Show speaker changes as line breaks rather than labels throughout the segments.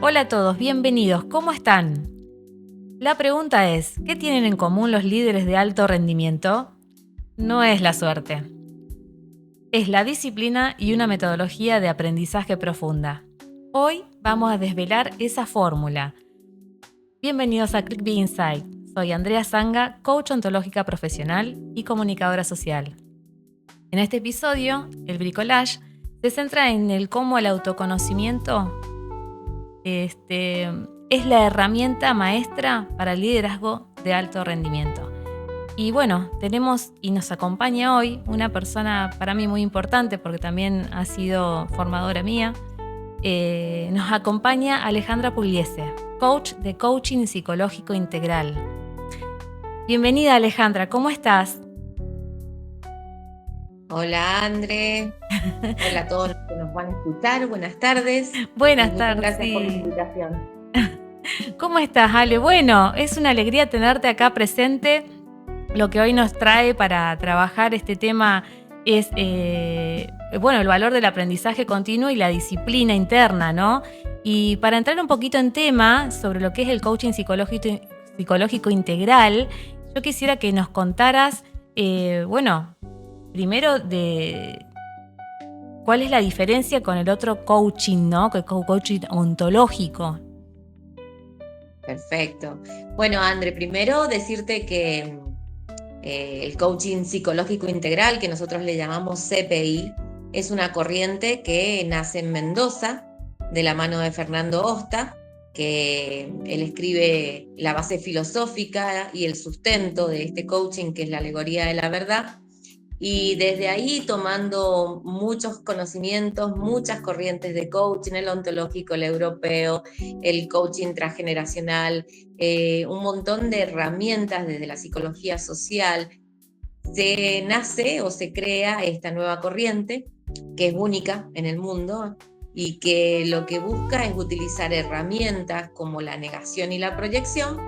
Hola a todos, bienvenidos, ¿cómo están? La pregunta es, ¿qué tienen en común los líderes de alto rendimiento? No es la suerte. Es la disciplina y una metodología de aprendizaje profunda. Hoy vamos a desvelar esa fórmula. Bienvenidos a ClickBee Insight. Soy Andrea Zanga, coach ontológica profesional y comunicadora social. En este episodio, el bricolage se centra en el cómo el autoconocimiento es la herramienta maestra para el liderazgo de alto rendimiento. Y bueno, tenemos y nos acompaña hoy una persona para mí muy importante porque también ha sido formadora mía. Nos acompaña Alejandra Pugliese, coach de coaching psicológico integral. Bienvenida Alejandra, ¿cómo estás?
Hola André, hola a todos los que nos van a escuchar, buenas tardes.
Buenas
Muchas
tardes.
gracias por la invitación.
¿Cómo estás, Ale? Bueno, es una alegría tenerte acá presente. Lo que hoy nos trae para trabajar este tema es el valor del aprendizaje continuo y la disciplina interna, ¿no? Y para entrar un poquito en tema sobre lo que es el coaching psicológico integral, yo quisiera que nos contaras, primero de cuál es la diferencia con el otro coaching, ¿no? Que es coaching ontológico.
Perfecto. Bueno, André, primero decirte que el coaching psicológico integral, que nosotros le llamamos CPI, es una corriente que nace en Mendoza, de la mano de Fernando Osta, que él escribe la base filosófica y el sustento de este coaching, que es la alegoría de la verdad. Y desde ahí tomando muchos conocimientos, muchas corrientes de coaching, el ontológico, el europeo, el coaching transgeneracional, un montón de herramientas desde la psicología social, se nace o se crea esta nueva corriente que es única en el mundo y que lo que busca es utilizar herramientas como la negación y la proyección,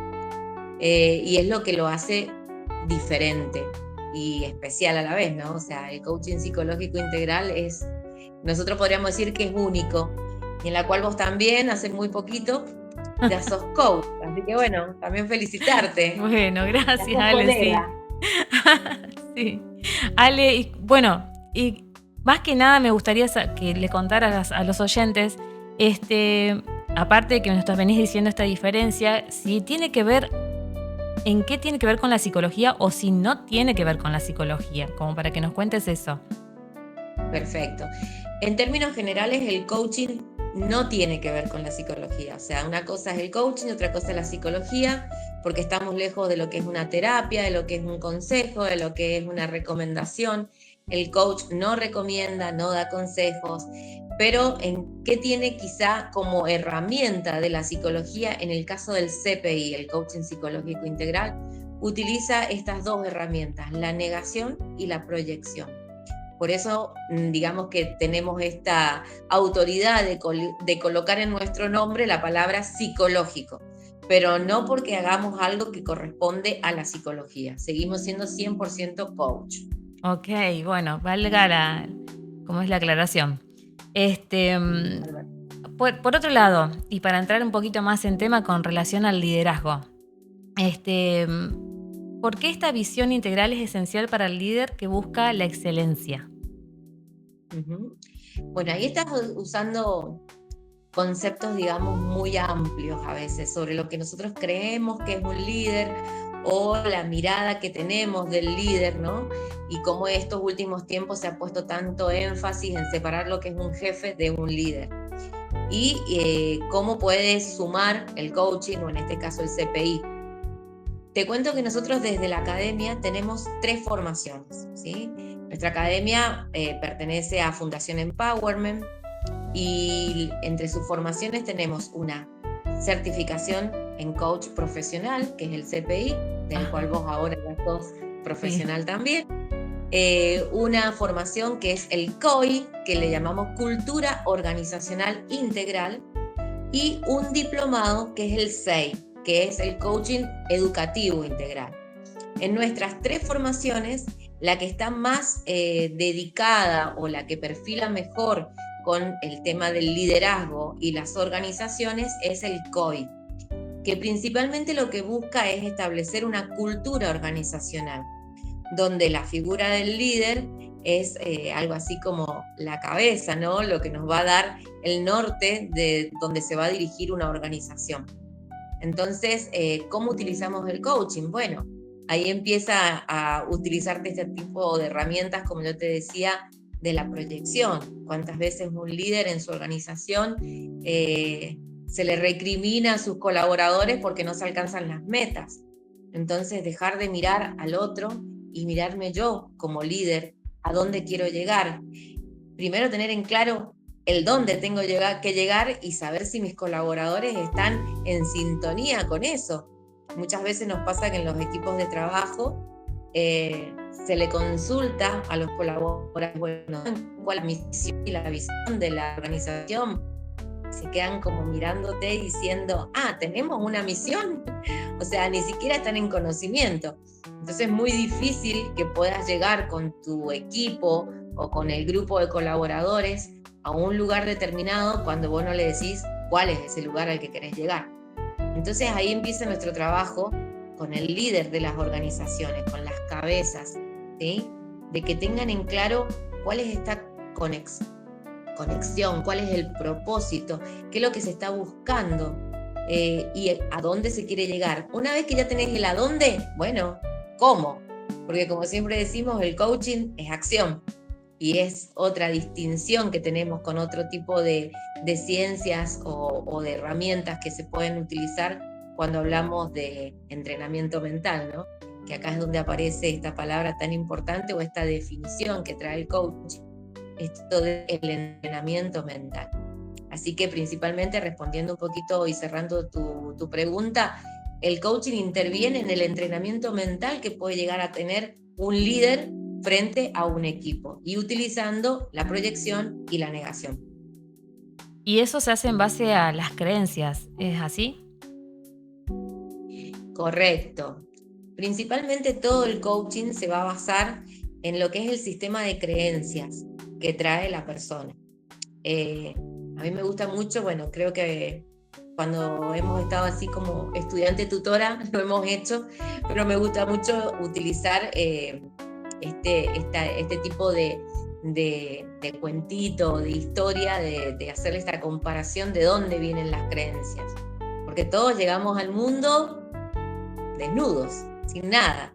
y es lo que lo hace diferente y especial a la vez, ¿no? O sea, el coaching psicológico integral nosotros podríamos decir que es único, y en la cual vos también, hace muy poquito, ya sos coach. Así que bueno, también felicitarte.
Bueno, gracias,
Ya sos
Ale, sí.
colega.
Sí. Ale, y más que nada me gustaría que le contaras a los oyentes, aparte de que nos venís diciendo esta diferencia, si tiene que ver, en qué tiene que ver con la psicología o si no tiene que ver con la psicología, como para que nos cuentes eso.
Perfecto. En términos generales, el coaching no tiene que ver con la psicología. O sea, una cosa es el coaching, otra cosa es la psicología, porque estamos lejos de lo que es una terapia, de lo que es un consejo, de lo que es una recomendación. El coach no recomienda, no da consejos, pero ¿en qué tiene quizá como herramienta de la psicología? En el caso del CPI, el coaching psicológico integral, utiliza estas dos herramientas, la negación y la proyección. Por eso, digamos que tenemos esta autoridad de colocar en nuestro nombre la palabra psicológico, pero no porque hagamos algo que corresponde a la psicología. Seguimos siendo 100% coach.
Ok, bueno, valga como es la aclaración. Por otro lado, y para entrar un poquito más en tema con relación al liderazgo, ¿por qué esta visión integral es esencial para el líder que busca la excelencia?
Bueno, ahí estás usando conceptos, digamos, muy amplios a veces sobre lo que nosotros creemos que es un líder o la mirada que tenemos del líder, ¿no? Y cómo estos últimos tiempos se ha puesto tanto énfasis en separar lo que es un jefe de un líder. Y cómo puede sumar el coaching, o en este caso el CPI. Te cuento que nosotros desde la academia tenemos 3 formaciones, ¿sí? Nuestra academia pertenece a Fundación Empowerment, y entre sus formaciones tenemos una certificación en coach profesional, que es el CPI, del cual vos ahora ya sos profesional también. Una formación que es el COI, que le llamamos Cultura Organizacional Integral, y un diplomado que es el SEI, que es el Coaching Educativo Integral. En nuestras 3 formaciones, la que está más dedicada o la que perfila mejor con el tema del liderazgo y las organizaciones es el COI, que principalmente lo que busca es establecer una cultura organizacional, donde la figura del líder es algo así como la cabeza, ¿no? Lo que nos va a dar el norte de donde se va a dirigir una organización. Entonces, ¿cómo utilizamos el coaching? Bueno, ahí empieza a utilizarte este tipo de herramientas, como yo te decía, de la proyección. ¿Cuántas veces un líder en su organización se le recrimina a sus colaboradores porque no se alcanzan las metas? Entonces, dejar de mirar al otro y mirarme yo como líder, a dónde quiero llegar. Primero tener en claro el dónde tengo que llegar y saber si mis colaboradores están en sintonía con eso. Muchas veces nos pasa que en los equipos de trabajo se le consulta a los colaboradores, bueno, cuál es la misión y la visión de la organización. Se quedan como mirándote y diciendo, ¿tenemos una misión? O sea, ni siquiera están en conocimiento. Entonces es muy difícil que puedas llegar con tu equipo o con el grupo de colaboradores a un lugar determinado cuando vos no le decís cuál es ese lugar al que querés llegar. Entonces ahí empieza nuestro trabajo con el líder de las organizaciones, con las cabezas, ¿sí? De que tengan en claro cuál es esta conexión, cuál es el propósito, qué es lo que se está buscando y a dónde se quiere llegar. Una vez que ya tenés el a dónde, bueno, ¿cómo? Porque como siempre decimos, el coaching es acción y es otra distinción que tenemos con otro tipo de ciencias o de herramientas que se pueden utilizar cuando hablamos de entrenamiento mental, ¿no? Que acá es donde aparece esta palabra tan importante o esta definición que trae el coaching, esto del entrenamiento mental. Así que principalmente respondiendo un poquito y cerrando tu pregunta, el coaching interviene en el entrenamiento mental que puede llegar a tener un líder frente a un equipo y utilizando la proyección y la negación.
Y eso se hace en base a las creencias, ¿es así?
Correcto. Principalmente todo el coaching se va a basar en lo que es el sistema de creencias que trae la persona. A mí me gusta mucho, bueno, creo que cuando hemos estado así como estudiante tutora lo hemos hecho, pero me gusta mucho utilizar este tipo de cuentito, de historia, de hacerle esta comparación de dónde vienen las creencias. Porque todos llegamos al mundo desnudos, sin nada.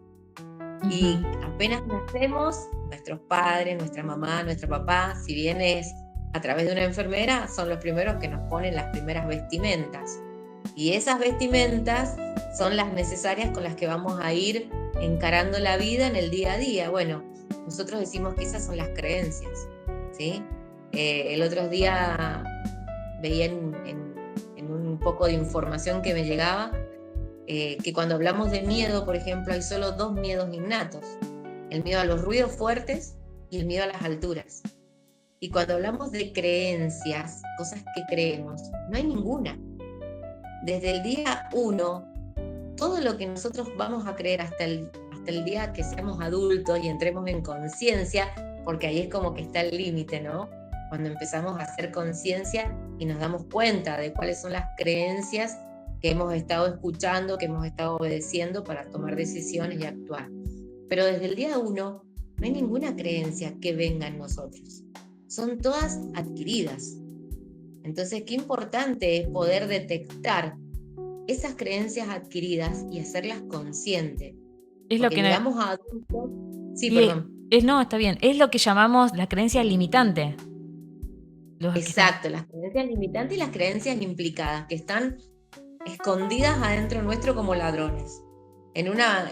Y apenas nacemos, nuestros padres, nuestra mamá, nuestro papá, si bien es a través de una enfermera, son los primeros que nos ponen las primeras vestimentas. Y esas vestimentas son las necesarias con las que vamos a ir encarando la vida en el día a día. Bueno, nosotros decimos que esas son las creencias, ¿sí? El otro día veía en un poco de información que me llegaba que cuando hablamos de miedo, por ejemplo, hay solo dos miedos innatos: el miedo a los ruidos fuertes y el miedo a las alturas. Y cuando hablamos de creencias, cosas que creemos, no hay ninguna. Desde el día 1, todo lo que nosotros vamos a creer hasta el día que seamos adultos y entremos en conciencia, porque ahí es como que está el límite, ¿no? Cuando empezamos a hacer conciencia y nos damos cuenta de cuáles son las creencias que hemos estado escuchando, que hemos estado obedeciendo para tomar decisiones y actuar. Pero desde el día 1 no hay ninguna creencia que venga en nosotros. Son todas adquiridas. Entonces, qué importante es poder detectar esas creencias adquiridas y hacerlas conscientes.
Es lo que
llegamos a adultos. Sí,
perdón. No, está bien. Es lo que llamamos la creencia limitante.
Exacto, las creencias limitantes y las creencias implicadas, que están escondidas adentro nuestro como ladrones, en una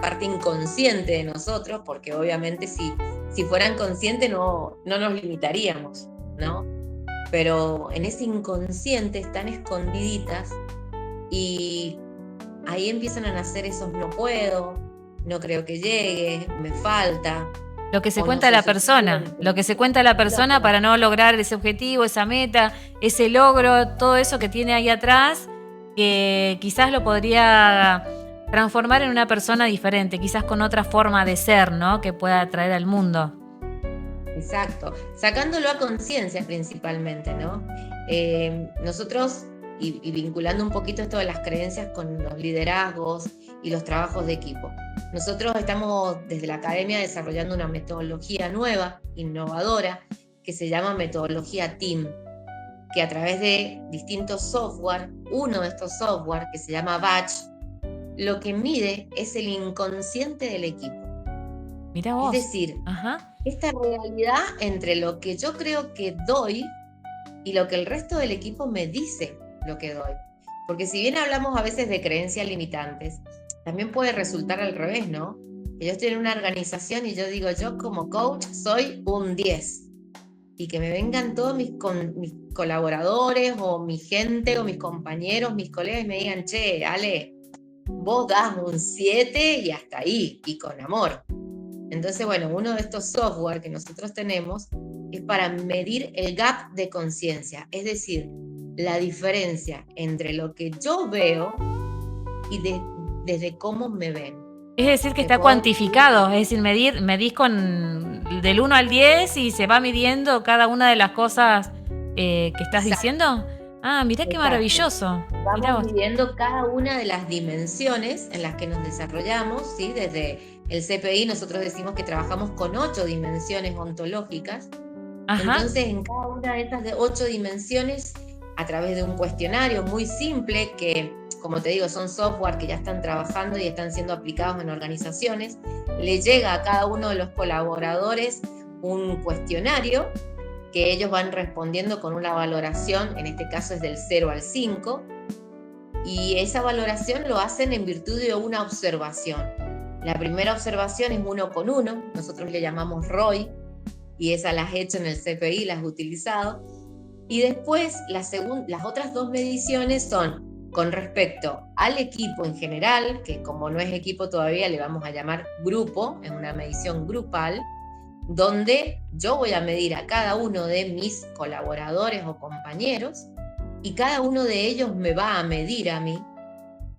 parte inconsciente de nosotros, porque obviamente si fueran conscientes no nos limitaríamos, ¿no? Pero en ese inconsciente están escondiditas y ahí empiezan a nacer esos no puedo, no creo que llegue, me falta.
Lo que se cuenta la persona, para no lograr ese objetivo, esa meta, ese logro, todo eso que tiene ahí atrás, que quizás lo podría transformar en una persona diferente, quizás con otra forma de ser, ¿no? Que pueda traer al mundo.
Exacto, sacándolo a conciencia principalmente, ¿no? Nosotros, y vinculando un poquito esto de las creencias con los liderazgos y los trabajos de equipo, nosotros estamos desde la academia desarrollando una metodología nueva, innovadora, que se llama metodología TEAM, que a través de distintos software, uno de estos software que se llama Batch, lo que mide es el inconsciente del equipo.
Mirá vos.
Es decir,
Ajá.
esta realidad entre lo que yo creo que doy y lo que el resto del equipo me dice lo que doy. Porque si bien hablamos a veces de creencias limitantes, también puede resultar al revés, ¿no? Que yo estoy en una organización y yo digo, yo como coach soy un 10. Y que me vengan todos mis colaboradores o mi gente o mis compañeros, mis colegas y me digan, che, Ale, vos das un 7 y hasta ahí, y con amor. Entonces, bueno, uno de estos software que nosotros tenemos es para medir el gap de conciencia, es decir, la diferencia entre lo que yo veo y desde cómo me ven.
Es decir, que está cuantificado, es decir, medís del 1 al 10 y se va midiendo cada una de las cosas que estás diciendo. Ah, mirá qué maravilloso.
Vamos midiendo cada una de las dimensiones en las que nos desarrollamos, ¿sí? Desde el CPI nosotros decimos que trabajamos con 8 dimensiones ontológicas. Ajá. Entonces, en cada una de estas 8 dimensiones, a través de un cuestionario muy simple que, como te digo, son software que ya están trabajando y están siendo aplicados en organizaciones, le llega a cada uno de los colaboradores un cuestionario que ellos van respondiendo con una valoración, en este caso es del 0 al 5, y esa valoración lo hacen en virtud de una observación. La primera observación es 1 con 1, nosotros le llamamos ROI, y esas las he hecho en el CPI, las he utilizado. Y después las otras 2 mediciones son con respecto al equipo en general, que como no es equipo todavía le vamos a llamar grupo, es una medición grupal, donde yo voy a medir a cada uno de mis colaboradores o compañeros y cada uno de ellos me va a medir a mí.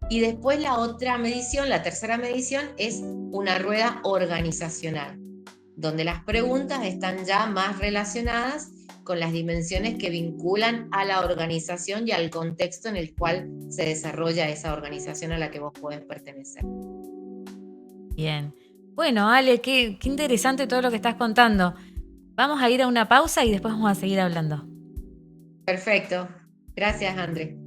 Y después la otra medición, la tercera medición, es una rueda organizacional, donde las preguntas están ya más relacionadas con las dimensiones que vinculan a la organización y al contexto en el cual se desarrolla esa organización a la que vos podés pertenecer.
Bien. Bueno, Ale, qué interesante todo lo que estás contando. Vamos a ir a una pausa y después vamos a seguir hablando.
Perfecto. Gracias, André.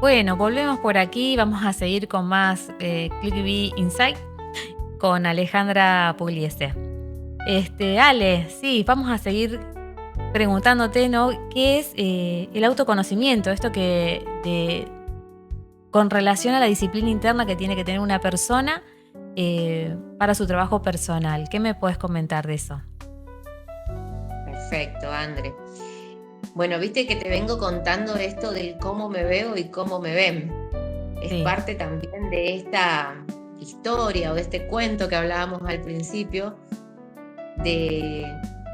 Bueno, volvemos por aquí. Vamos a seguir con más ClickBee Insight con Alejandra Pugliese. Ale, sí, vamos a seguir preguntándote, ¿no? ¿Qué es el autoconocimiento? Esto con relación a la disciplina interna que tiene que tener una persona para su trabajo personal. ¿Qué me puedes comentar de eso?
Perfecto, André. Bueno, viste que te vengo contando esto del cómo me veo y cómo me ven. Es parte también de esta historia o de este cuento que hablábamos al principio, de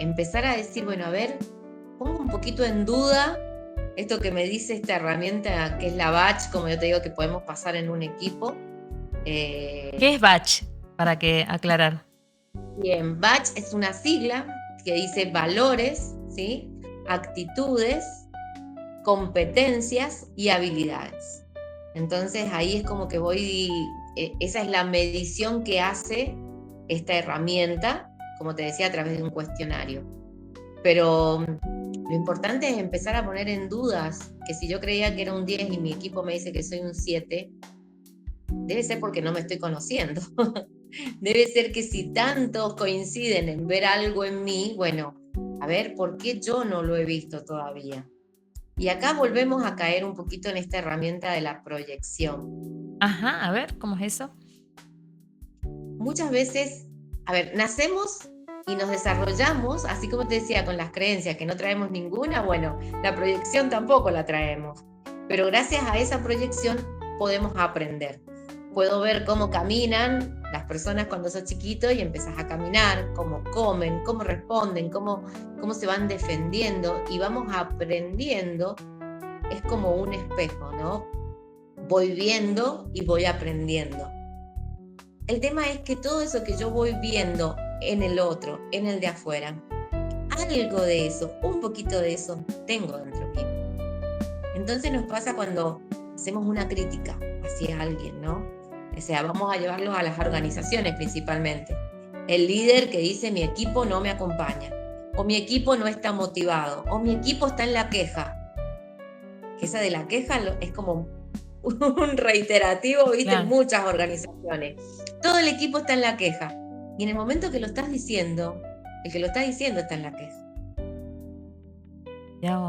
empezar a decir, bueno, a ver, pongo un poquito en duda esto que me dice esta herramienta que es la Batch, como yo te digo, que podemos pasar en un equipo.
¿Qué es Batch? Para que aclarar.
Bien, Batch es una sigla que dice valores, ¿sí? Actitudes, competencias y habilidades. Entonces ahí es como que esa es la medición que hace esta herramienta, como te decía, a través de un cuestionario. Pero lo importante es empezar a poner en dudas que si yo creía que era un 10 y mi equipo me dice que soy un 7, debe ser porque no me estoy conociendo. Debe ser que si tantos coinciden en ver algo en mí, bueno, a ver, ¿por qué yo no lo he visto todavía? Y acá volvemos a caer un poquito en esta herramienta de la proyección.
Ajá, a ver, ¿cómo es eso?
Muchas veces, nacemos y nos desarrollamos, así como te decía, con las creencias que no traemos ninguna, bueno, la proyección tampoco la traemos. Pero gracias a esa proyección podemos aprender. Puedo ver cómo caminan las personas cuando son chiquitos y empezás a caminar, cómo comen, cómo responden, cómo se van defendiendo y vamos aprendiendo. Es como un espejo, ¿no? Voy viendo y voy aprendiendo. El tema es que todo eso que yo voy viendo en el otro, en el de afuera, algo de eso, un poquito de eso, tengo dentro mío. Entonces nos pasa cuando hacemos una crítica hacia alguien, ¿no? O sea, vamos a llevarlos a las organizaciones principalmente. El líder que dice mi equipo no me acompaña, o mi equipo no está motivado, o mi equipo está en la queja. Esa de la queja es como un reiterativo, ¿viste?
Claro.
En muchas organizaciones. Todo el equipo está en la queja. Y en el momento que lo estás diciendo, el que lo está diciendo está en la queja.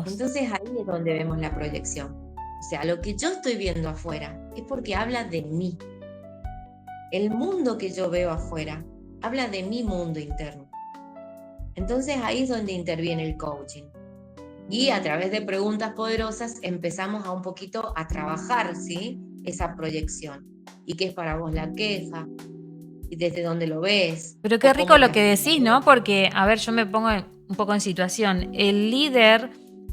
Entonces ahí es donde vemos la proyección. O sea, lo que yo estoy viendo afuera es porque habla de mí. El mundo que yo veo afuera habla de mi mundo interno. Entonces ahí es donde interviene el coaching. Y a través de preguntas poderosas empezamos a un poquito a trabajar, ¿sí? Esa proyección. ¿Y qué es para vos la queja? ¿Y desde dónde lo ves?
Pero qué rico lo que decís, ¿no? Porque, a ver, yo me pongo un poco en situación. El líder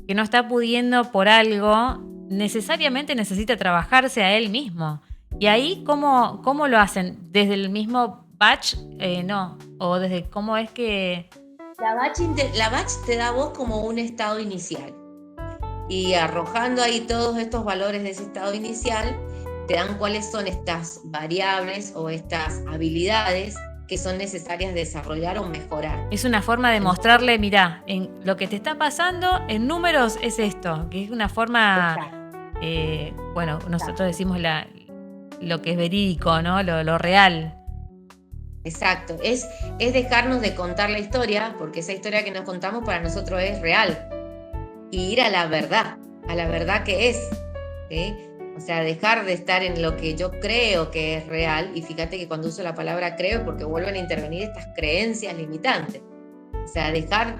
que no está pudiendo por algo, necesariamente necesita trabajarse a él mismo. Y ahí, ¿cómo lo hacen? ¿Desde el mismo batch? No. O desde cómo es que...
La batch te da a vos como un estado inicial. Y arrojando ahí todos estos valores de ese estado inicial, te dan cuáles son estas variables o estas habilidades que son necesarias desarrollar o mejorar.
Es una forma de mostrarle, mirá, en lo que te está pasando en números es esto, que es una forma, bueno, nosotros decimos lo que es verídico, ¿no? Lo real.
Exacto, es dejarnos de contar la historia, porque esa historia que nos contamos para nosotros es real, y ir a la verdad que es, ¿sí? O sea, dejar de estar en lo que yo creo que es real, y fíjate que cuando uso la palabra creo es porque vuelven a intervenir estas creencias limitantes. O sea,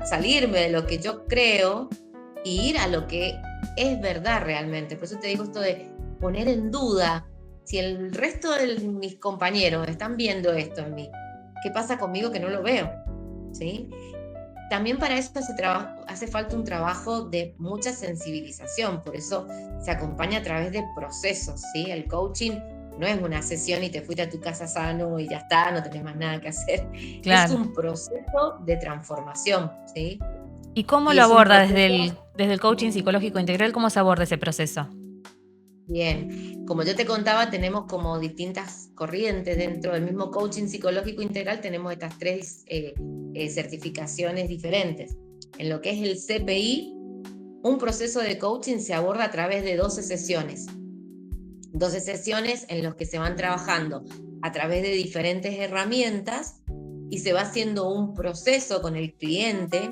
salirme de lo que yo creo y ir a lo que es verdad realmente. Por eso te digo esto de poner en duda si el resto de mis compañeros están viendo esto en mí. ¿Qué pasa conmigo que no lo veo? ¿Sí? También para eso hace falta un trabajo de mucha sensibilización, por eso se acompaña a través de procesos, ¿sí? El coaching no es una sesión y te fuiste a tu casa sano y ya está, no tenés más nada que hacer. Claro. Es un proceso de transformación, ¿sí?
¿Y cómo lo aborda desde el coaching psicológico integral? ¿Cómo se aborda ese proceso?
Bien, como yo te contaba, tenemos como distintas corrientes dentro del mismo coaching psicológico integral, tenemos estas tres certificaciones diferentes. En lo que es el CPI, un proceso de coaching se aborda a través de 12 sesiones. 12 sesiones en las que se van trabajando a través de diferentes herramientas y se va haciendo un proceso con el cliente.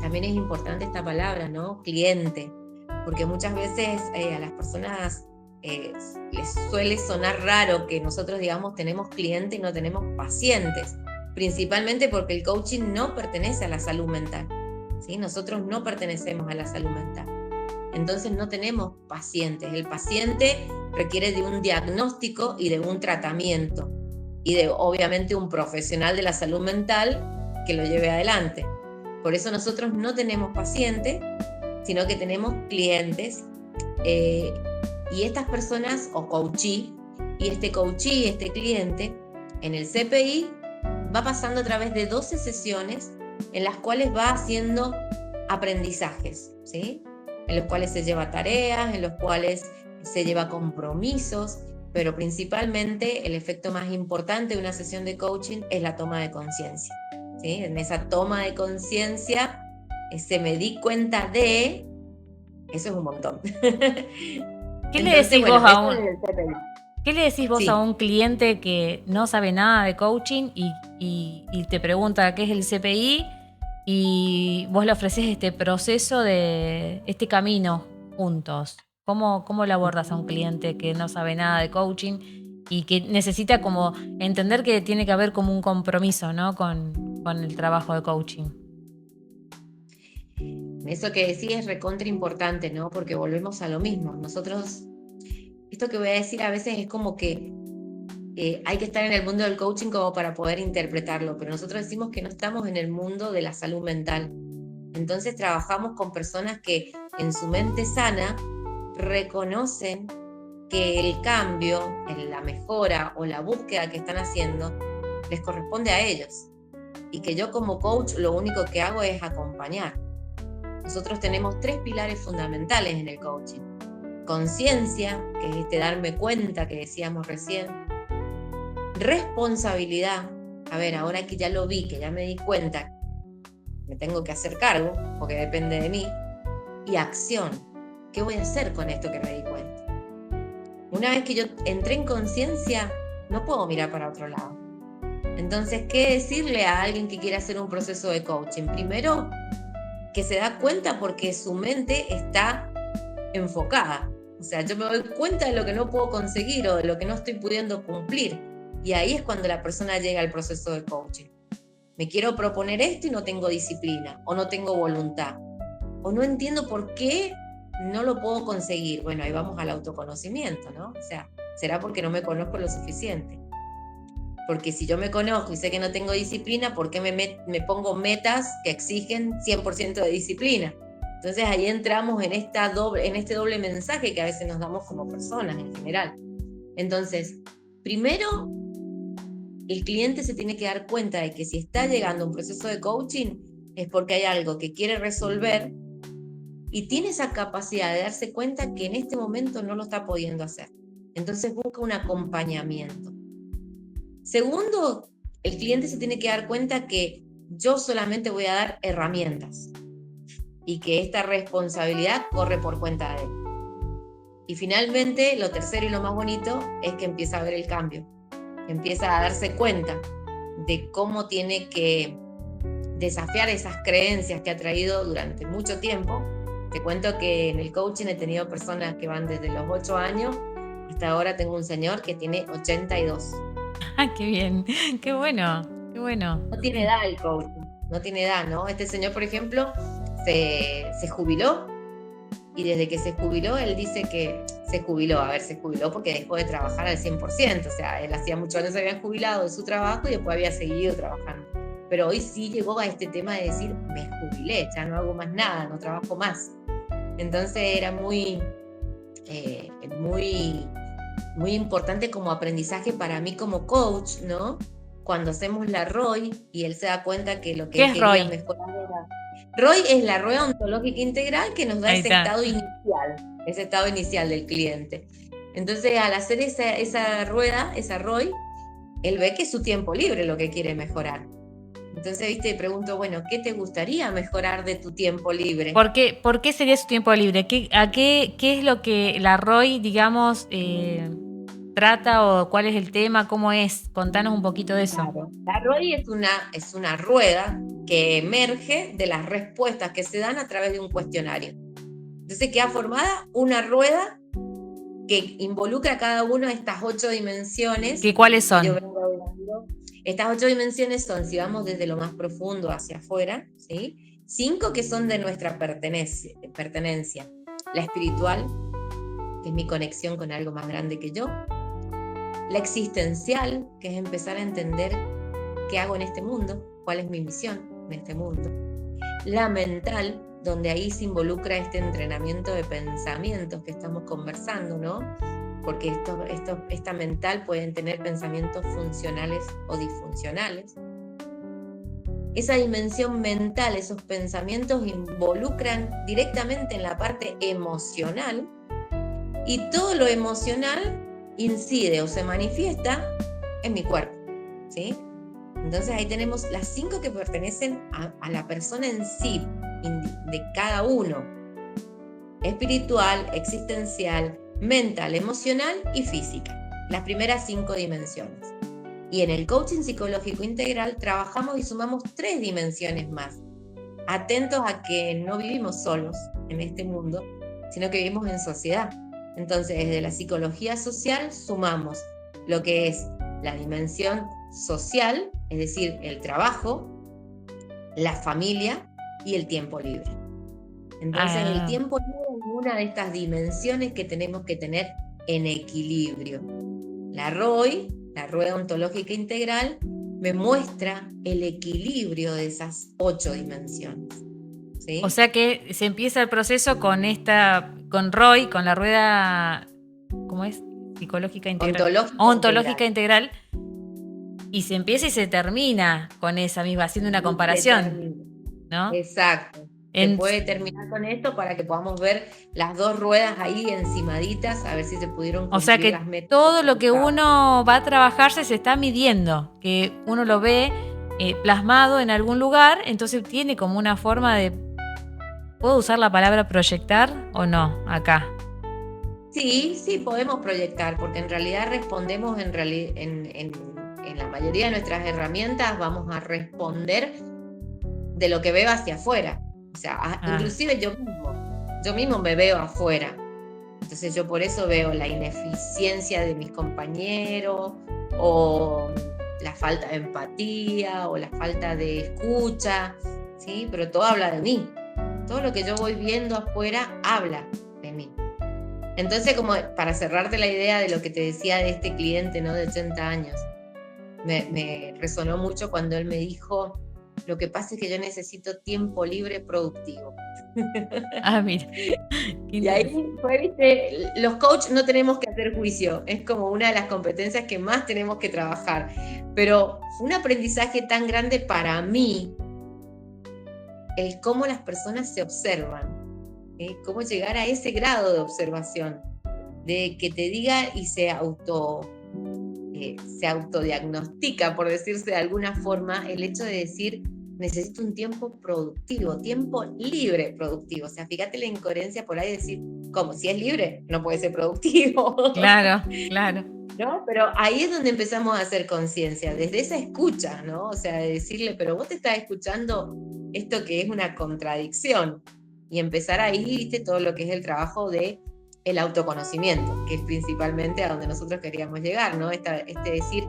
También es importante esta palabra, ¿no? Cliente, porque muchas veces a las personas les suele sonar raro que nosotros digamos tenemos clientes y no tenemos pacientes, principalmente porque el coaching no pertenece a la salud mental, ¿sí? Nosotros no pertenecemos a la salud mental, entonces no tenemos pacientes. El paciente requiere de un diagnóstico y de un tratamiento y de obviamente un profesional de la salud mental que lo lleve adelante. Por eso nosotros no tenemos pacientes, sino que tenemos clientes, y estas personas o coachee, y este cliente en el CPI va pasando a través de 12 sesiones en las cuales va haciendo aprendizajes, ¿sí? En los cuales se lleva tareas, en los cuales se lleva compromisos, pero principalmente el efecto más importante de una sesión de coaching es la toma de conciencia, ¿sí? En esa toma de conciencia me di cuenta de... Eso es un montón.
¿Qué le decís vos a un cliente que no sabe nada de coaching y te pregunta qué es el CPI y vos le ofreces este proceso de este camino juntos? ¿Cómo lo abordas a un cliente que no sabe nada de coaching y que necesita como entender que tiene que haber como un compromiso, ¿no? con el trabajo de coaching?
Eso que decís es recontra importante, ¿no? Porque volvemos a lo mismo. Nosotros, esto que voy a decir a veces es como que hay que estar en el mundo del coaching como para poder interpretarlo, pero nosotros decimos que no estamos en el mundo de la salud mental. Entonces trabajamos con personas que en su mente sana reconocen que el cambio, la mejora o la búsqueda que están haciendo les corresponde a ellos y que yo como coach lo único que hago es acompañar. Nosotros tenemos 3 pilares fundamentales en el coaching. Conciencia, que es este darme cuenta que decíamos recién. Responsabilidad, a ver, ahora que ya lo vi, que ya me di cuenta, me tengo que hacer cargo, porque depende de mí. Y acción, ¿qué voy a hacer con esto que me di cuenta? Una vez que yo entré en conciencia, no puedo mirar para otro lado. Entonces, ¿qué decirle a alguien que quiere hacer un proceso de coaching? Primero, que se da cuenta porque su mente está enfocada. O sea, yo me doy cuenta de lo que no puedo conseguir o de lo que no estoy pudiendo cumplir. Y ahí es cuando la persona llega al proceso de coaching. Me quiero proponer esto y no tengo disciplina, o no tengo voluntad, o no entiendo por qué no lo puedo conseguir. Bueno, ahí vamos al autoconocimiento, ¿no? O sea, será porque no me conozco lo suficiente. Porque si yo me conozco y sé que no tengo disciplina, ¿por qué me pongo metas que exigen 100% de disciplina? Entonces ahí entramos en este doble mensaje que a veces nos damos como personas en general. Entonces, primero, el cliente se tiene que dar cuenta de que si está llegando a un proceso de coaching es porque hay algo que quiere resolver y tiene esa capacidad de darse cuenta que en este momento no lo está pudiendo hacer. Entonces busca un acompañamiento. Segundo, el cliente se tiene que dar cuenta que yo solamente voy a dar herramientas y que esta responsabilidad corre por cuenta de él. Y finalmente, lo tercero y lo más bonito es que empieza a ver el cambio, que empieza a darse cuenta de cómo tiene que desafiar esas creencias que ha traído durante mucho tiempo. Te cuento que en el coaching he tenido personas que van desde los 8 años hasta ahora tengo un señor que tiene 82.
Ah, qué bien, qué bueno, qué bueno.
No tiene edad el coaching, no tiene edad, ¿no? Este señor, por ejemplo, se jubiló y desde que se jubiló, él dice que se jubiló porque dejó de trabajar al 100%, o sea, él hacía muchos años se había jubilado de su trabajo y después había seguido trabajando. Pero hoy sí llegó a este tema de decir, me jubilé, ya no hago más nada, no trabajo más. Entonces era muy importante como aprendizaje para mí como coach, ¿no? Cuando hacemos la ROI y él se da cuenta que lo que él quería mejorar era... ROI es la rueda ontológica integral que nos da ese estado inicial del cliente. Entonces, al hacer esa rueda, esa ROI, él ve que es su tiempo libre lo que quiere mejorar. Entonces, viste, pregunto, bueno, ¿qué te gustaría mejorar de tu tiempo libre?
¿Por qué sería su tiempo libre? ¿Qué es lo que la ROI, digamos, trata o cuál es el tema? ¿Cómo es? Contanos un poquito de eso.
Claro. La ROI es una rueda que emerge de las respuestas que se dan a través de un cuestionario. Entonces queda formada una rueda que involucra cada una de estas 8 dimensiones.
¿Cuáles son?
Estas 8 dimensiones son, si vamos desde lo más profundo hacia afuera, ¿sí? 5 que son de nuestra pertenencia. La espiritual, que es mi conexión con algo más grande que yo. La existencial, que es empezar a entender qué hago en este mundo, cuál es mi misión en este mundo. La mental, donde ahí se involucra este entrenamiento de pensamientos que estamos conversando, ¿no? Porque esta mental pueden tener pensamientos funcionales o disfuncionales. Esa dimensión mental, esos pensamientos involucran directamente en la parte emocional y todo lo emocional incide o se manifiesta en mi cuerpo, ¿sí? Entonces ahí tenemos las 5 que pertenecen a la persona en sí, de cada uno. Espiritual, existencial, mental, emocional y física. Las primeras 5 dimensiones. Y en el coaching psicológico integral trabajamos y sumamos 3 dimensiones más. Atentos a que no vivimos solos en este mundo, sino que vivimos en sociedad. Entonces, desde la psicología social sumamos lo que es la dimensión social, es decir, el trabajo, la familia y el tiempo libre. Entonces, el tiempo libre es una de estas dimensiones que tenemos que tener en equilibrio. La ROI, la rueda ontológica integral, me muestra el equilibrio de esas 8 dimensiones. ¿Sí?
O sea que se empieza el proceso con ROI, con la rueda, ¿cómo es? Psicológica integral.
Ontológica
Ontológica integral. Y se empieza y se termina con esa misma, haciendo una comparación, ¿no?
Exacto. Se puede terminar con esto para que podamos ver las dos ruedas ahí encimaditas, a ver si se pudieron cumplir
o sea que
las metas.
todo lo que uno va a trabajarse se está midiendo, que uno lo ve plasmado en algún lugar, entonces tiene como una forma de... ¿Puedo usar la palabra proyectar o no acá?
Sí, podemos proyectar, porque en realidad respondemos en la mayoría de nuestras herramientas, vamos a responder de lo que veo hacia afuera. O sea, inclusive yo mismo me veo afuera. Entonces yo por eso veo la ineficiencia de mis compañeros, o la falta de empatía, o la falta de escucha, ¿sí? Pero todo habla de mí. Todo lo que yo voy viendo afuera habla de mí. Entonces, como para cerrarte la idea de lo que te decía de este cliente, ¿no? De 80 años, me resonó mucho cuando él me dijo: lo que pasa es que yo necesito tiempo libre productivo.
Mira.
Y ahí fue, ¿viste? Los coaches no tenemos que hacer juicio, es como una de las competencias que más tenemos que trabajar. Pero fue un aprendizaje tan grande para mí, el cómo las personas se observan, cómo llegar a ese grado de observación, de que te diga y se autodiagnostica, por decirse de alguna forma, el hecho de decir: necesito un tiempo productivo, tiempo libre productivo. O sea, fíjate la incoherencia por ahí de decir, ¿cómo? Si es libre, no puede ser productivo.
Claro.
¿No? Pero ahí es donde empezamos a hacer conciencia, desde esa escucha, ¿no? O sea, de decirle, pero vos te estás escuchando esto que es una contradicción. Y empezar ahí, viste, todo lo que es el trabajo de el autoconocimiento, que es principalmente a donde nosotros queríamos llegar, ¿no? Este decir,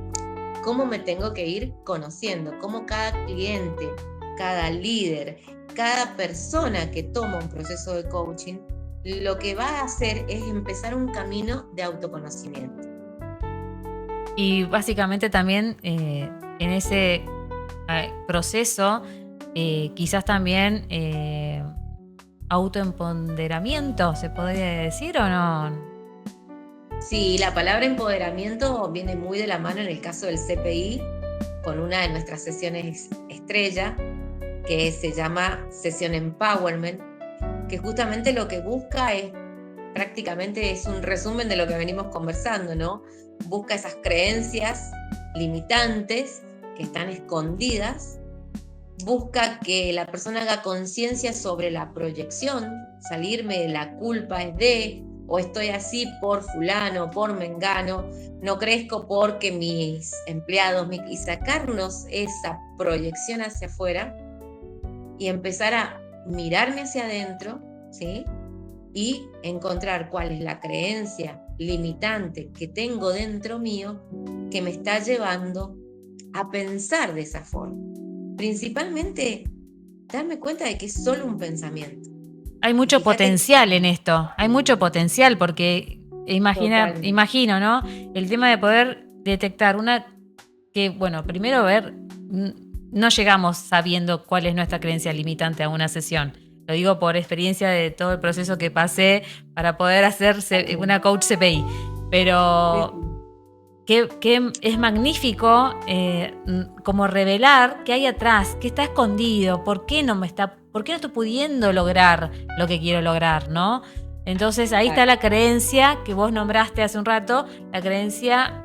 ¿cómo me tengo que ir conociendo? Cómo cada cliente, cada líder, cada persona que toma un proceso de coaching, lo que va a hacer es empezar un camino de autoconocimiento.
Y básicamente también en ese proceso, quizás también autoempoderamiento, ¿se podría decir o no?
Sí, la palabra empoderamiento viene muy de la mano en el caso del CPI, con una de nuestras sesiones estrella, que se llama Sesión Empowerment, que justamente lo que busca es, prácticamente es un resumen de lo que venimos conversando, ¿no? Busca esas creencias limitantes que están escondidas, busca que la persona haga conciencia sobre la proyección, salirme de la culpa es de, o estoy así por fulano, por mengano, no crezco porque mis empleados, y sacarnos esa proyección hacia afuera y empezar a mirarme hacia adentro, ¿sí? Y encontrar cuál es la creencia limitante que tengo dentro mío que me está llevando a pensar de esa forma. Principalmente, darme cuenta de que es solo un pensamiento.
Hay mucho potencial en esto, hay mucho potencial porque imagino, ¿no? El tema de poder detectar primero ver, no llegamos sabiendo cuál es nuestra creencia limitante a una sesión. Lo digo por experiencia de todo el proceso que pasé para poder hacer una coach CPI. Pero que es magnífico como revelar qué hay atrás, qué está escondido, por qué no estoy pudiendo lograr lo que quiero lograr, ¿no? Entonces ahí está la creencia que vos nombraste hace un rato, la creencia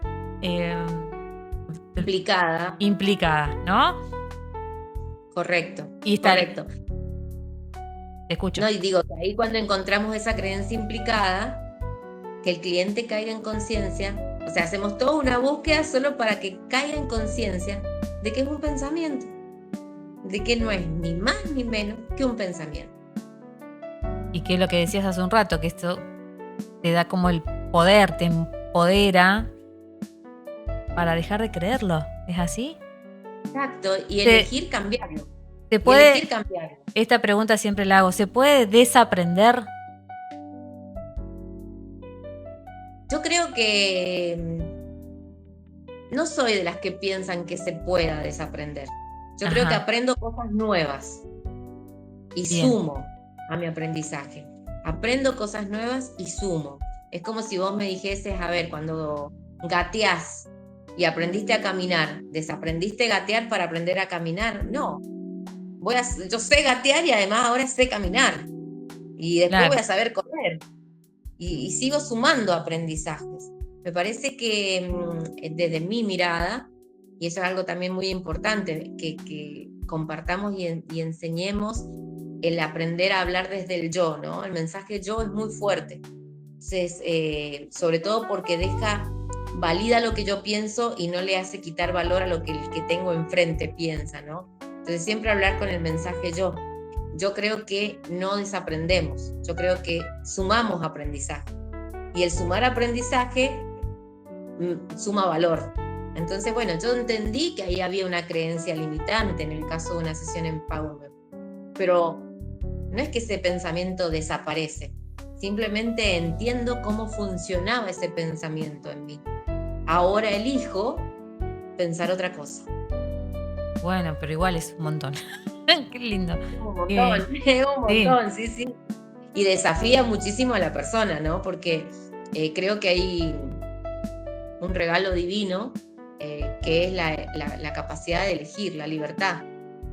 implicada, ¿no?
Correcto.
Te escucho.
No, y digo que ahí cuando encontramos esa creencia implicada, que el cliente caiga en conciencia, o sea, hacemos toda una búsqueda solo para que caiga en conciencia de que es un pensamiento, de que no es ni más ni menos que un pensamiento.
Y que es lo que decías hace un rato, que esto te da como el poder, te empodera para dejar de creerlo, ¿es así?
Exacto, y elegir cambiarlo.
Esta pregunta siempre la hago, ¿se puede desaprender?
Yo creo que no soy de las que piensan que se pueda desaprender. Yo creo que aprendo cosas nuevas y sumo a mi aprendizaje. Aprendo cosas nuevas y sumo. Es como si vos me dijeses, a ver, cuando gateás y aprendiste a caminar, ¿desaprendiste gatear para aprender a caminar? No, yo sé gatear y además ahora sé caminar. Y después voy
Claro.
a saber correr. Y sigo sumando aprendizajes. Me parece que desde mi mirada, y eso es algo también muy importante, que compartamos y enseñemos el aprender a hablar desde el yo, ¿no? El mensaje yo es muy fuerte. Entonces, sobre todo porque valida lo que yo pienso y no le hace quitar valor a lo que el que tengo enfrente piensa, ¿no? Entonces, siempre hablar con el mensaje yo. Yo creo que no desaprendemos, yo creo que sumamos aprendizaje. Y el sumar aprendizaje suma valor. Entonces, bueno, yo entendí que ahí había una creencia limitante en el caso de una sesión Empowerment. Pero no es que ese pensamiento desaparece, simplemente entiendo cómo funcionaba ese pensamiento en mí. Ahora elijo pensar otra cosa.
Bueno, pero igual es un montón. Qué lindo.
Un montón, un montón, sí, sí. Y desafía muchísimo a la persona, ¿no? Porque creo que hay un regalo divino que es la capacidad de elegir, la libertad,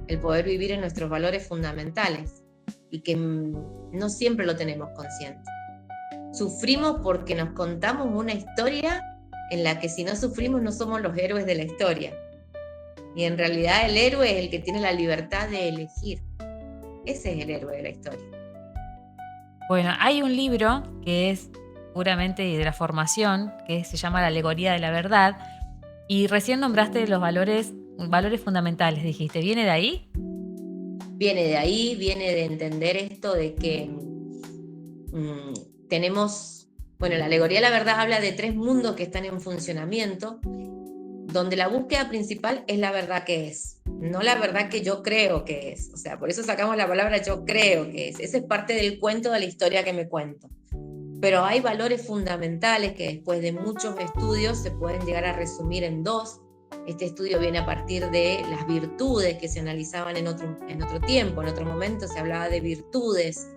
el poder vivir en nuestros valores fundamentales y que no siempre lo tenemos consciente. Sufrimos porque nos contamos una historia en la que si no sufrimos no somos los héroes de la historia. Y en realidad el héroe es el que tiene la libertad de elegir. Ese es el héroe de la historia.
Bueno, hay un libro que es puramente de la formación, que se llama La alegoría de la verdad, y recién nombraste los valores fundamentales, dijiste. ¿Viene de ahí?
Viene de ahí, viene de entender esto de que tenemos, bueno, la alegoría de la verdad habla de 3 mundos que están en funcionamiento, donde la búsqueda principal es la verdad que es, no la verdad que yo creo que es. O sea, por eso sacamos la palabra yo creo que es. Esa es parte del cuento, de la historia que me cuento. Pero hay valores fundamentales que después de muchos estudios se pueden llegar a resumir en 2. Este estudio viene a partir de las virtudes que se analizaban en otro tiempo, en otro momento se hablaba de virtudes,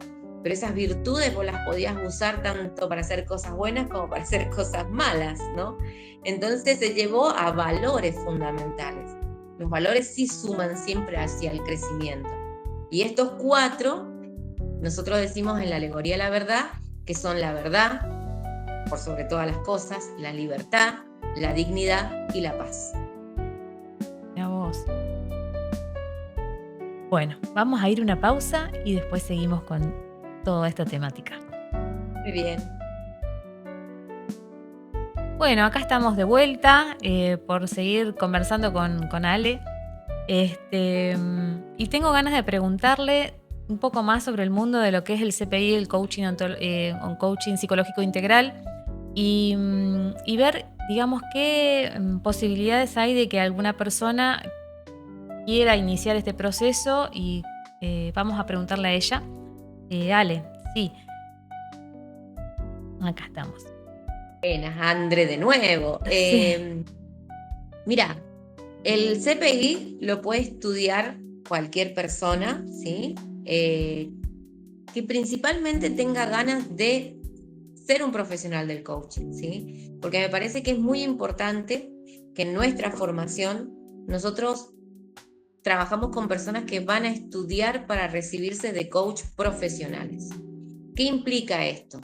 pero esas virtudes vos las podías usar tanto para hacer cosas buenas como para hacer cosas malas, ¿no? Entonces se llevó a valores fundamentales. Los valores sí suman siempre hacia el crecimiento. Y estos 4, nosotros decimos en la alegoría de la verdad, que son la verdad, por sobre todas las cosas, la libertad, la dignidad y la paz.
A vos. Bueno, vamos a ir a una pausa y después seguimos con toda esta temática.
Muy bien.
Bueno, acá estamos de vuelta por seguir conversando con Ale. Y tengo ganas de preguntarle un poco más sobre el mundo de lo que es el CPI, el coaching psicológico integral, y ver, digamos, qué posibilidades hay de que alguna persona quiera iniciar este proceso y vamos a preguntarle a ella. Ale, sí. Acá estamos.
Buenas, Andre, de nuevo.
Sí.
Mira, el CPI lo puede estudiar cualquier persona, ¿sí? Que principalmente tenga ganas de ser un profesional del coaching, ¿sí? Porque me parece que es muy importante que en nuestra formación nosotros trabajamos con personas que van a estudiar para recibirse de coach profesionales. ¿Qué implica esto?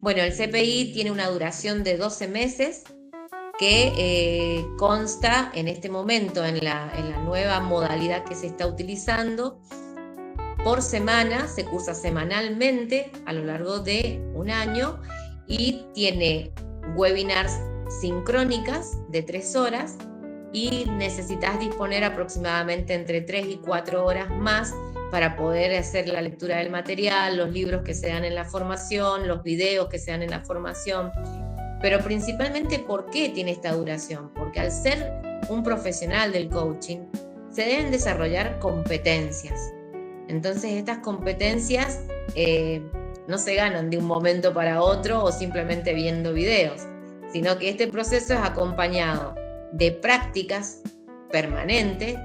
Bueno, el CPI tiene una duración de 12 meses que consta en este momento en la nueva modalidad que se está utilizando. Por semana, se cursa semanalmente a lo largo de un año y tiene webinars sincrónicas de 3 horas y necesitas disponer aproximadamente entre 3 y 4 horas más para poder hacer la lectura del material, los libros que se dan en la formación, los videos que se dan en la formación. Pero principalmente, ¿por qué tiene esta duración? Porque al ser un profesional del coaching, se deben desarrollar competencias. Entonces, estas competencias no se ganan de un momento para otro o simplemente viendo videos, sino que este proceso es acompañado de prácticas permanentes.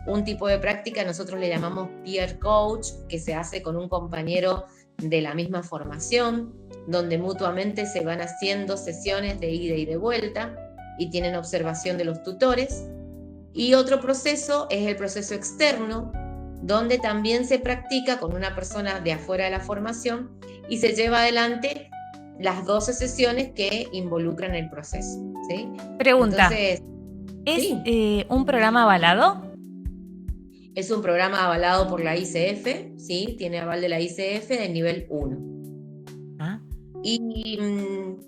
Un tipo de práctica nosotros le llamamos peer coach, que se hace con un compañero de la misma formación. donde mutuamente se van haciendo sesiones de ida y de vuelta y tienen observación de los tutores. Y otro proceso es el proceso externo, donde también se practica con una persona de afuera de la formación y se lleva adelante las 12 sesiones que involucran el proceso, ¿sí?
Pregunta,
Entonces,
¿es
sí,
un programa avalado?
es un programa avalado por la ICF, ¿sí? Tiene aval de la ICF de nivel 1.
Ah.
Y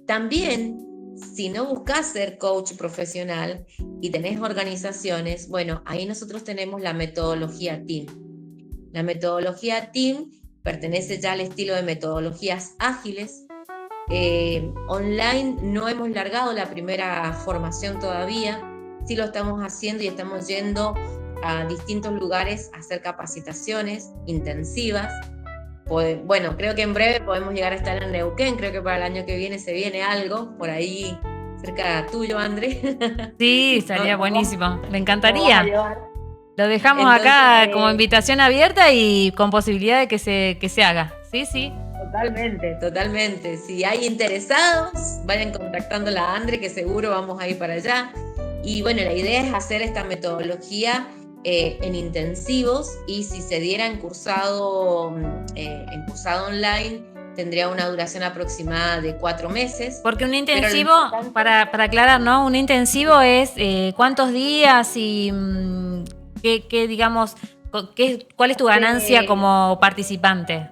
también, si no buscas ser coach profesional y tenés organizaciones, bueno, ahí nosotros tenemos la metodología TEAM. La metodología TEAM pertenece ya al estilo de metodologías ágiles. Online no hemos largado la primera formación todavía, sí lo estamos haciendo y estamos yendo a distintos lugares a hacer capacitaciones intensivas. Bueno, creo que en breve podemos llegar a estar en Neuquén, creo que para el año que viene se viene algo por ahí cerca tuyo, André.
Sí, estaría buenísimo, me encantaría. Lo dejamos
Entonces,
acá como invitación abierta y con posibilidad de que se haga. Sí, sí.
Totalmente, totalmente. Si hay interesados, vayan contactando a la Andre, que seguro vamos a ir para allá. Y bueno, la idea es hacer esta metodología en intensivos, y si se diera en cursado online, tendría una duración aproximada de 4 meses.
Porque un intensivo, para aclarar, ¿no? Un intensivo es ¿cuántos días y qué digamos, cuál es tu ganancia como participante?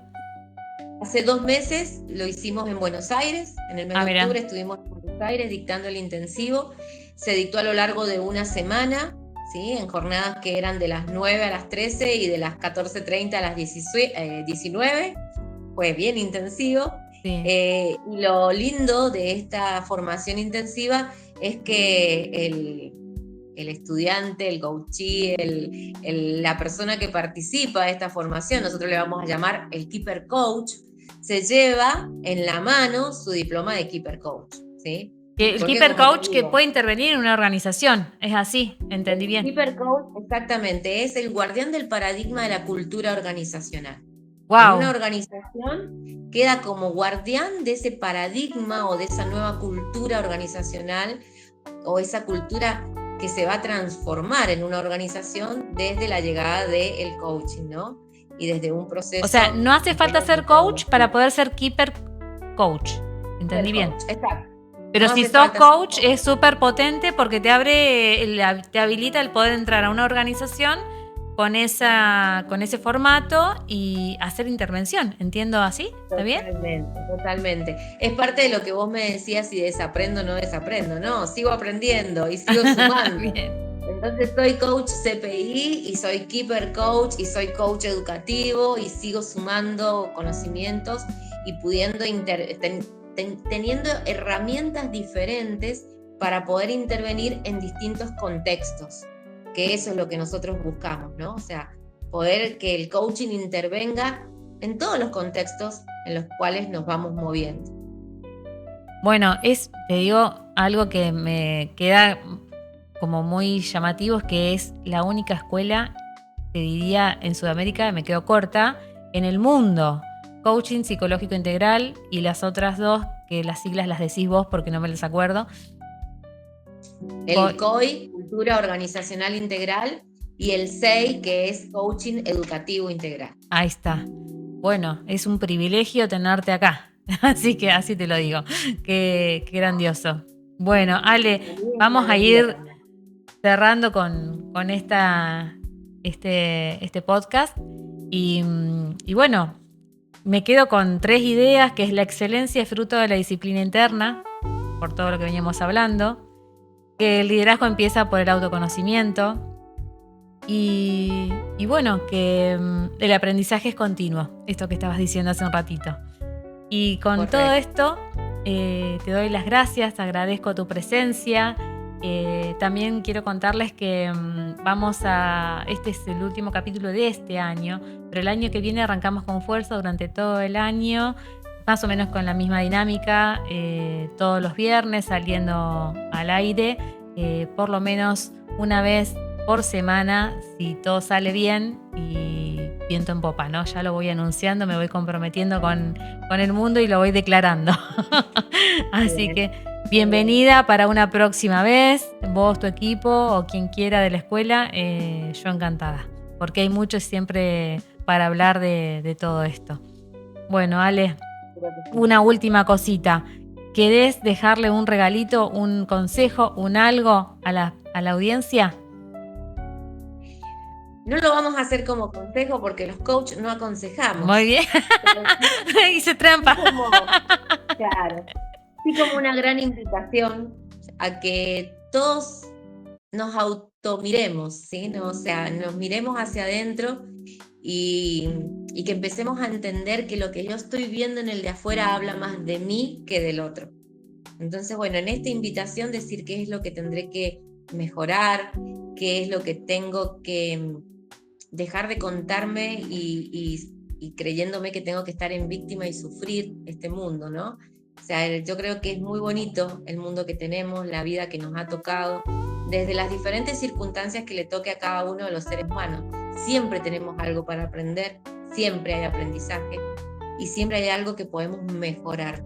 Hace 2 meses lo hicimos en Buenos Aires, en el mes de octubre estuvimos en Buenos Aires dictando el intensivo. Se dictó a lo largo de una semana, ¿sí? En jornadas que eran de las 9 a las 13 y de las 14:30 a las 19. Fue bien intensivo.
Sí.
Y lo lindo de esta formación intensiva es que el estudiante, el coachee, la persona que participa de esta formación, nosotros le vamos a llamar el Keeper Coach, se lleva en la mano su diploma de Keeper Coach, ¿sí?
El Keeper Coach que puede intervenir en una organización, es así, entendí bien.
El Keeper Coach, exactamente, es el guardián del paradigma de la cultura organizacional.
Wow.
En una organización queda como guardián de ese paradigma o de esa nueva cultura organizacional, o esa cultura que se va a transformar en una organización desde la llegada del coaching, ¿no? Y desde un proceso...
O sea, no hace falta ser coach para poder ser Keeper Coach. ¿Entendí bien?
Exacto.
Pero
no
si sos coach es súper potente porque te habilita el poder entrar a una organización con ese formato y hacer intervención. ¿Entiendo así? ¿Está bien?
Totalmente. Es parte de lo que vos me decías, si desaprendo o no desaprendo. No, sigo aprendiendo y sigo sumando.
Bien.
Entonces soy coach CPI y soy Keeper Coach y soy coach educativo y sigo sumando conocimientos y pudiendo teniendo herramientas diferentes para poder intervenir en distintos contextos, que eso es lo que nosotros buscamos, ¿no? O sea, poder que el coaching intervenga en todos los contextos en los cuales nos vamos moviendo.
Bueno, te digo, algo que me queda como muy llamativo, es que es la única escuela, te diría, en Sudamérica, me quedo corta, en el mundo. Coaching psicológico integral, y las otras dos, que las siglas las decís vos porque no me las acuerdo.
El COI, Cultura Organizacional Integral, y el SEI, que es Coaching Educativo Integral.
Ahí está. Bueno, es un privilegio tenerte acá. Así que así te lo digo. Qué grandioso. Bueno, Ale, vamos a ir cerrando con este podcast. Y bueno, me quedo con 3 ideas, que es la excelencia es fruto de la disciplina interna, por todo lo que veníamos hablando, que el liderazgo empieza por el autoconocimiento y bueno, que el aprendizaje es continuo, esto que estabas diciendo hace un ratito. Y con Correcto. Todo esto, te doy las gracias, agradezco tu presencia. También quiero contarles que este es el último capítulo de este año, pero el año que viene arrancamos con fuerza durante todo el año, más o menos con la misma dinámica, todos los viernes saliendo al aire, por lo menos una vez por semana, si todo sale bien y viento en popa, ¿no? Ya lo voy anunciando, me voy comprometiendo con el mundo y lo voy declarando. Así
Bien.
que bienvenida para una próxima vez, vos, tu equipo o quien quiera de la escuela, yo encantada, porque hay mucho siempre para hablar de todo esto. Bueno, Ale,
Creo que sí.
una última cosita. ¿Querés dejarle un regalito, un consejo, un algo a la audiencia?
No lo vamos a hacer como consejo porque los coaches no
Muy
aconsejamos.
bien.
Pero
Hice
sí
trampa.
como, claro, sí como una gran invitación a que todos nos automiremos, ¿sí? ¿No? O sea, nos miremos hacia adentro y, y que empecemos a entender que lo que yo estoy viendo en el de afuera habla más de mí que del otro. Entonces, bueno, en esta invitación decir qué es lo que tendré que mejorar, qué es lo que tengo que dejar de contarme y creyéndome que tengo que estar en víctima y sufrir este mundo, ¿no? O sea, yo creo que es muy bonito el mundo que tenemos, la vida que nos ha tocado, desde las diferentes circunstancias que le toque a cada uno de los seres humanos. Siempre tenemos algo para aprender, siempre hay aprendizaje y siempre hay algo que podemos mejorar.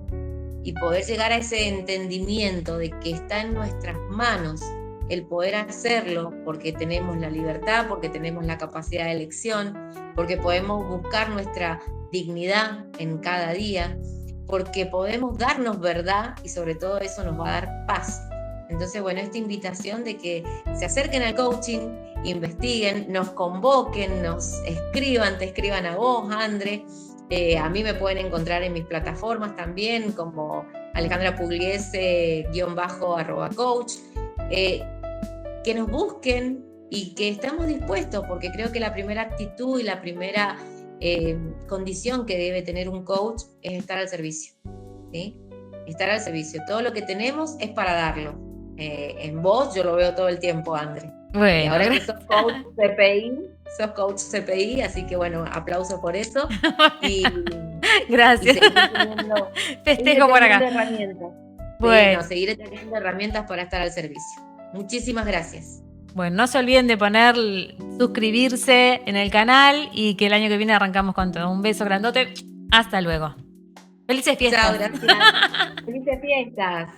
Y poder llegar a ese entendimiento de que está en nuestras manos el poder hacerlo, porque tenemos la libertad, porque tenemos la capacidad de elección, porque podemos buscar nuestra dignidad en cada día, porque podemos darnos verdad y sobre todo eso nos va a dar paz. Entonces, bueno, esta invitación de que se acerquen al coaching, investiguen, nos convoquen, nos escriban, te escriban a vos, André. A mí me pueden encontrar en mis plataformas también, como Alejandra Pugliese _coach. Que nos busquen y que estamos dispuestos, porque creo que la primera actitud y la primera condición que debe tener un coach es estar al servicio, ¿sí? Estar al servicio. Todo lo que tenemos es para darlo. En vos yo lo veo todo el tiempo, André. Y
Bueno,
ahora que sos coach CPI, así que bueno, aplauso por eso. Y
gracias.
seguiré
Festejo por
teniendo
acá.
herramientas. Sí, no,
Bueno,
seguiré teniendo herramientas para estar al servicio. Muchísimas gracias.
bueno, no se olviden de poner suscribirse en el canal y que el año que viene arrancamos con todo. Un beso grandote. Hasta luego. Felices fiestas.
Chao, gracias. Felices fiestas.